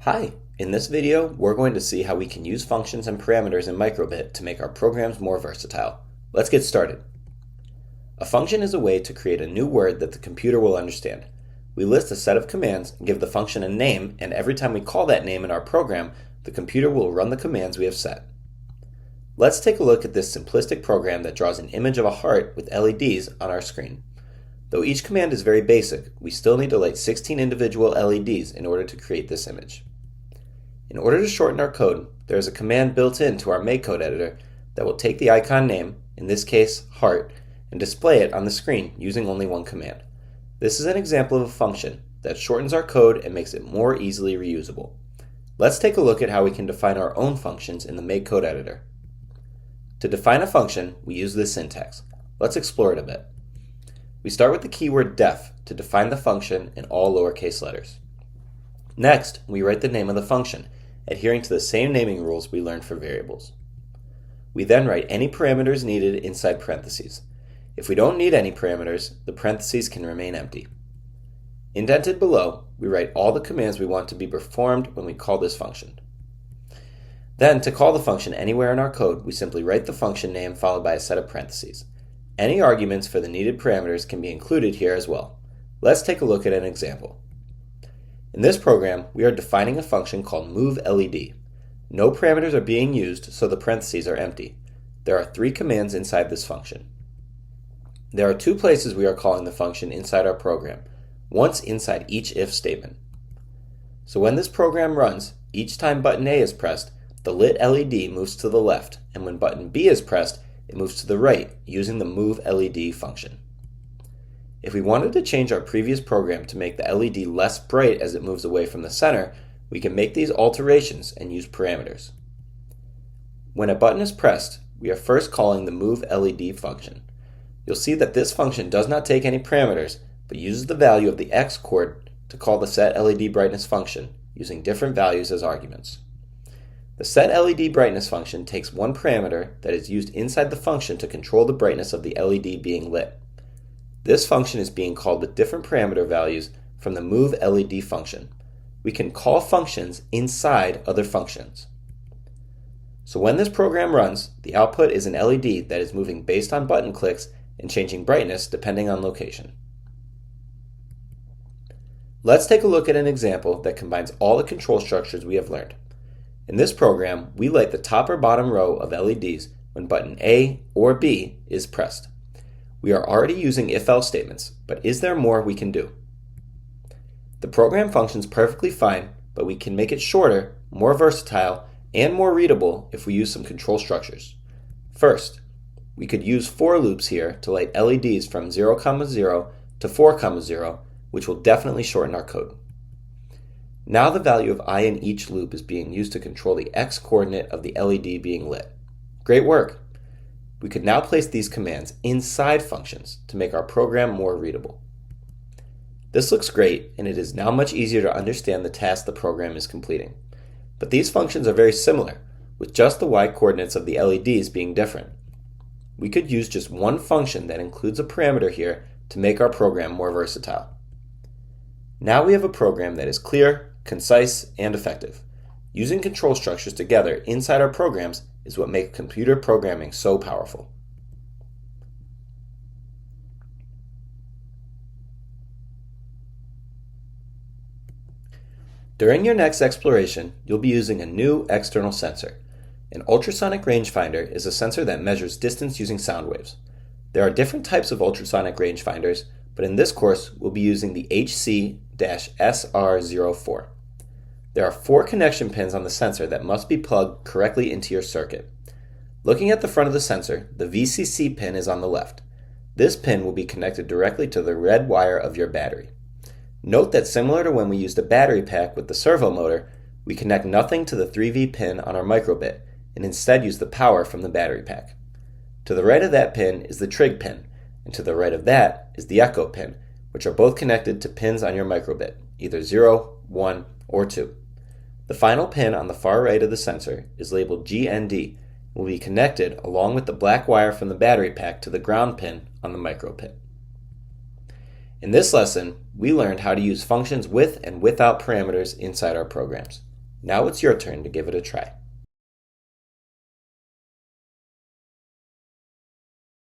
Hi, in this video we're going to see how we can use functions and parameters in microbit to make our programs more versatile. Let's get started. A function is a way to create a new word that the computer will understand. We list a set of commands and give the function a name, and every time we call that name in our program, the computer will run the commands we have set. Let's take a look at this simplistic program that draws an image of a heart with LEDs on our screen. Though each command is very basic, we still need to light 16 individual LEDs in order to create this image. In order to shorten our code, there is a command built into our MakeCode editor that will take the icon name, in this case heart, and display it on the screen using only one command. This is an example of a function that shortens our code and makes it more easily reusable. Let's take a look at how we can define our own functions in the MakeCode editor. To define a function, we use this syntax. Let's explore it a bit. We start with the keyword def to define the function in all lowercase letters. Next, we write the name of the function, adhering to the same naming rules we learned for variables. We then write any parameters needed inside parentheses. If we don't need any parameters, the parentheses can remain empty. Indented below, we write all the commands we want to be performed when we call this function. Then, to call the function anywhere in our code, we simply write the function name followed by a set of parentheses. Any arguments for the needed parameters can be included here as well. Let's take a look at an example. In this program, we are defining a function called moveLED. No parameters are being used, so the parentheses are empty. There are 3 commands inside this function. There are 2 places we are calling the function inside our program, once inside each if statement. So when this program runs, each time button A is pressed, the lit LED moves to the left, and when button B is pressed, it moves to the right using the moveLED function. If we wanted to change our previous program to make the LED less bright as it moves away from the center, we can make these alterations and use parameters. When a button is pressed, we are first calling the moveLED function. You'll see that this function does not take any parameters, but uses the value of the X coord to call the setLEDBrightness function, using different values as arguments. The setLEDBrightness function takes one parameter that is used inside the function to control the brightness of the LED being lit. This function is being called with different parameter values from the moveLED function. We can call functions inside other functions. So when this program runs, the output is an LED that is moving based on button clicks and changing brightness depending on location. Let's take a look at an example that combines all the control structures we have learned. In this program, we light the top or bottom row of LEDs when button A or B is pressed. We are already using if-else statements, but is there more we can do? The program functions perfectly fine, but we can make it shorter, more versatile, and more readable if we use some control structures. First, we could use for loops here to light LEDs from 0, 0 to 4, 0, which will definitely shorten our code. Now the value of I in each loop is being used to control the X coordinate of the LED being lit. Great work! We could now place these commands inside functions to make our program more readable. This looks great, and it is now much easier to understand the task the program is completing. But these functions are very similar, with just the Y coordinates of the LEDs being different. We could use just one function that includes a parameter here to make our program more versatile. Now we have a program that is clear, concise, and effective. Using control structures together inside our programs is what makes computer programming so powerful. During your next exploration, you'll be using a new external sensor. An ultrasonic rangefinder is a sensor that measures distance using sound waves. There are different types of ultrasonic rangefinders, but in this course, we'll be using the HC-SR04. There are 4 connection pins on the sensor that must be plugged correctly into your circuit. Looking at the front of the sensor, the VCC pin is on the left. This pin will be connected directly to the red wire of your battery. Note that similar to when we used a battery pack with the servo motor, we connect nothing to the 3V pin on our microbit and instead use the power from the battery pack. To the right of that pin is the trig pin, and to the right of that is the echo pin, which are both connected to pins on your microbit, either 0, 1, or 2. The final pin on the far right of the sensor is labeled GND and will be connected along with the black wire from the battery pack to the ground pin on the micropit. In this lesson, we learned how to use functions with and without parameters inside our programs. Now it's your turn to give it a try.